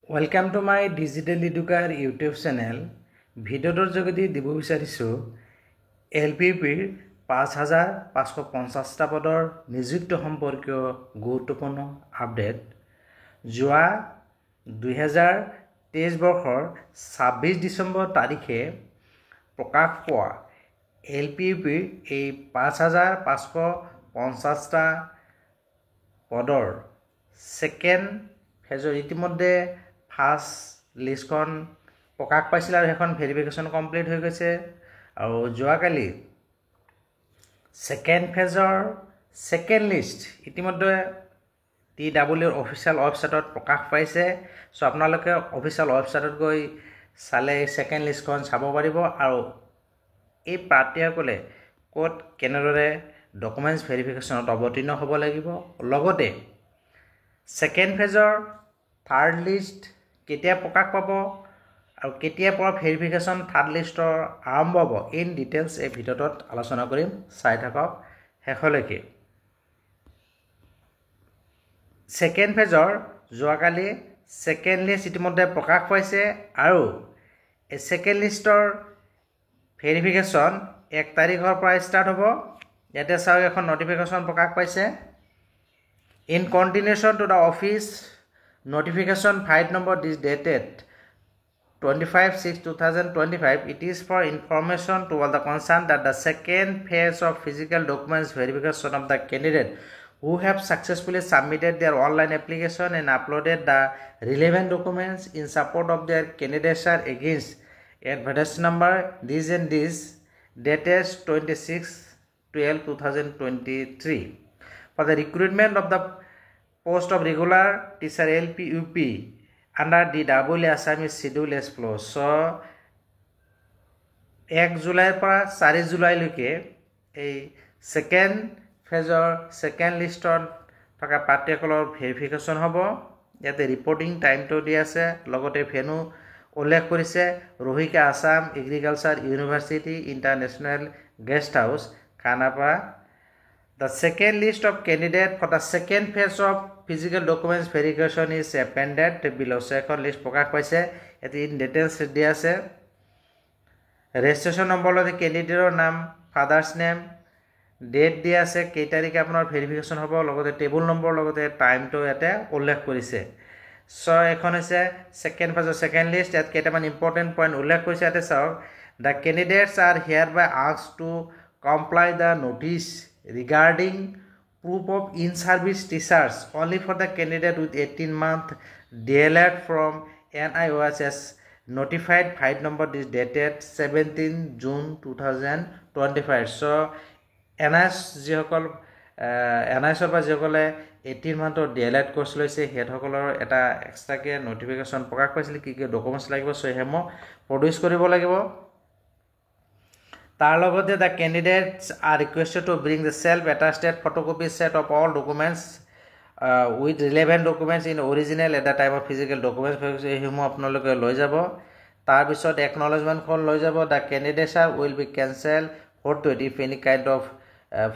Welcome to my Digital Educar YouTube channel. ভিডিওটোৰ যোগেদি দিব বিচাৰিছো LPPৰ 5550টা পদৰ নিযুক্তি সম্পৰ্কীয় গুৰুত্বপূৰ্ণ আপডেট। যোৱা 2023 বৰ্ষৰ 26 ডিসেম্বৰ তাৰিখে প্ৰকাশ পোৱা LPPৰ এই 5550টা পদৰ সেকেন্ড ফেজৰ ইতিমধ্যে ফাৰ্স্ট লিষ্টখন প্ৰকাশ পাইছিল আৰু এখন ভেৰিফিকেশন কমপ্লিট হৈ গৈছে আৰু যোৱাকালি সেকেন্ড ফেজৰ সেকেন্ড লিষ্ট ইতিমধ্যে TWৰ অফিচিয়েল ওয়েবসাইটত প্ৰকাশ পাইছে। সো আপোনালোকে অফিচিয়েল ওয়েবসাইটত গৈ চালে সেকেন্ড লিষ্টখন চাব পাৰিব আৰু এই প্ৰাৰ্থীসকলে কোড কেনেদৰে ডকুমেন্টস ভেৰিফিকেশনত অৱতীৰ্ণ হ'ব লাগিব, লগতে সেকেন্ড ফেজৰ থাৰ্ড লিষ্ট কেতিয়া প্ৰকাশ পাব আৰু কেতিয়া পৰা ভেৰিফিকেশন থাৰ্ড লিষ্টৰ আৰম্ভ হ'ব ইন ডিটেইলছ এই ভিডিওটোত আলোচনা কৰিম। চাই থাকক শেষলৈকে। সেকেন্ড ফেজৰ যোৱাকালি সেকেন্ড লিষ্ট ইতিমধ্যে প্ৰকাশ পাইছে আৰু এই সেকেন্ড লিষ্টৰ ভেৰিফিকেশন 1 তাৰিখৰ পৰা ষ্টাৰ্ট হ'ব। ইয়াতে চাওক এখন নোটিফিকেশন প্ৰকাশ পাইছে। In continuation to the office notification file number is dated 25/6/2025, it is for information to all the concerned that the second phase of physical documents verification of the candidate who have successfully submitted their online application and uploaded the relevant documents in support of their candidature against adverse number this and this dated 26/12/2023 for the recruitment of the post of regular teacher LPUP under the DW Assamese schedule as follows. So 1 জুলাইৰ পৰা 4 জুলাইলৈকে এই second ফেজৰ second লিষ্টত থকা প্ৰাৰ্থীসকলৰ verification হ'ব। ইয়াতে reporting টাইমটো দি আছে, লগতে ভেনু উল্লেখ কৰিছে ৰহিকা Assam agriculture university international guest house Khanapara. The second list of candidates for the second phase of physical documents verification is appended below. Second list প্ৰকাশ পাইছে, এটি ইন ডিটেইলছ দি আছে। ৰেজিষ্ট্ৰেচন নম্বৰলৈ ক্যান্ডিডেটৰ নাম, ফাদাৰ্স নেম, ডেট দি আছে, কেই তাৰিখে আপোনাৰ ভেৰিফিকেশন হ'ব, লগতে টেবুল নম্বৰ, লগতে টাইমটো ইয়াতে উল্লেখ কৰিছে। সো এখন হৈছে সেকেন্ড ফেজৰ সেকেন্ড লিষ্ট। ইয়াত কেইটামান ইম্পৰ্টেন্ট পইণ্ট উল্লেখ কৰিছে। ইয়াতে চাওক, the candidates are hereby asked to comply the notice regarding proof of in-service teachers only for the candidate with 18-month DLED from NIOSS notified file number is dated 17 June 2025. So NIOS যিসকল NIOSৰ পৰা যিসকলে 18 মান্থৰ DLED course লৈছে হেতসকলৰ এটা এক্সট্ৰাকে notification প্ৰকাশ পাইছিল কি কি ডকুমেন্টস লাগিব, সো হেমো প্ৰডিউস কৰিব লাগিব। তাৰ লগতে the candidates are requested to bring the self-attested photocopy set of all documents with relevant documents in original at the time of physical documents হেমো আপোনালোকে লৈ যাব। তাৰ পিছত acknowledgement খন লৈ যাব। the candidature will be cancelled forthwith if any kind of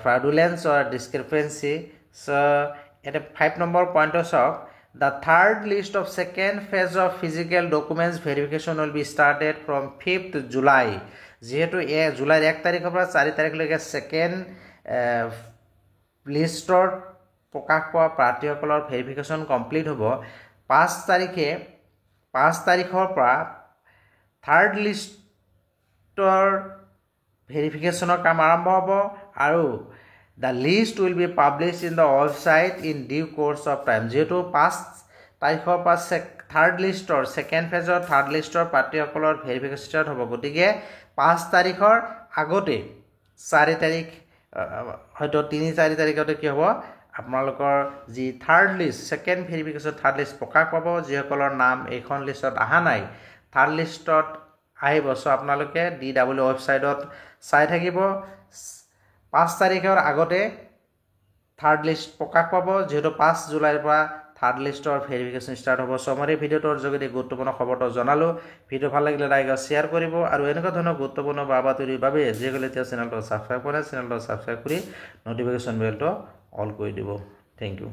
fraudulence or discrepancy. So at 5 number point of the third list of second phase of physical documents verification will be started from 5th July. যেহেতু জুলাইৰ 1 তাৰিখৰ পৰা 4 তাৰিখলৈকে second লিষ্টৰ প্ৰকাশ পোৱা প্ৰাৰ্থীসকলৰ verification complete হ'ব। 5 তাৰিখৰ পৰা থাৰ্ড লিষ্টৰ ভেৰিফিকেশনৰ কাম আৰম্ভ হ'ব আৰু the list will be published in the website in due course of time. যেহেতু 5 তাৰিখৰ পৰা থাৰ্ড লিষ্টৰ সেকেন্ড ফেজৰ থাৰ্ড লিষ্টৰ প্ৰাৰ্থীসকলৰ ভেৰিফিকেশন হ'ব, গতিকে 5 তাৰিখৰ আগতে 4 তাৰিখ হয়তো 3-4 তাৰিখতে কি হ'ব আপোনালোকৰ যি third list second verification third list প্ৰকাশ পাব। যিসকলৰ নাম এইখন লিষ্টত আহা নাই থাৰ্ড লিষ্টত আহিব। সো আপোনালোকে DW ওয়েবসাইটত চাই থাকিব। 5 তাৰিখৰ আগতে থাৰ্ড লিষ্ট প্ৰকাশ পাব, যেহেতু 5 জুলাইৰ পৰা থাৰ্ড লিষ্টৰ ভেৰিফিকেশন ষ্টাৰ্ট হ'ব। সো মই এই ভিডিওটোৰ যোগেদি গুৰুত্বপূৰ্ণ খবৰটো জনালো। ভিডিও ভাল লাগিলে লাইক আৰু শেয়াৰ কৰিব আৰু এনেকুৱা ধৰণৰ গুৰুত্বপূৰ্ণ বাতৰিৰ বাবে যিসকলে এতিয়া চেনেলটো সাবস্ক্ৰাইব কৰে চেনেলটো সাবস্ক্ৰাইব কৰি নোটিফিকেশন বেলটো অল কৰি দিব। Thank U.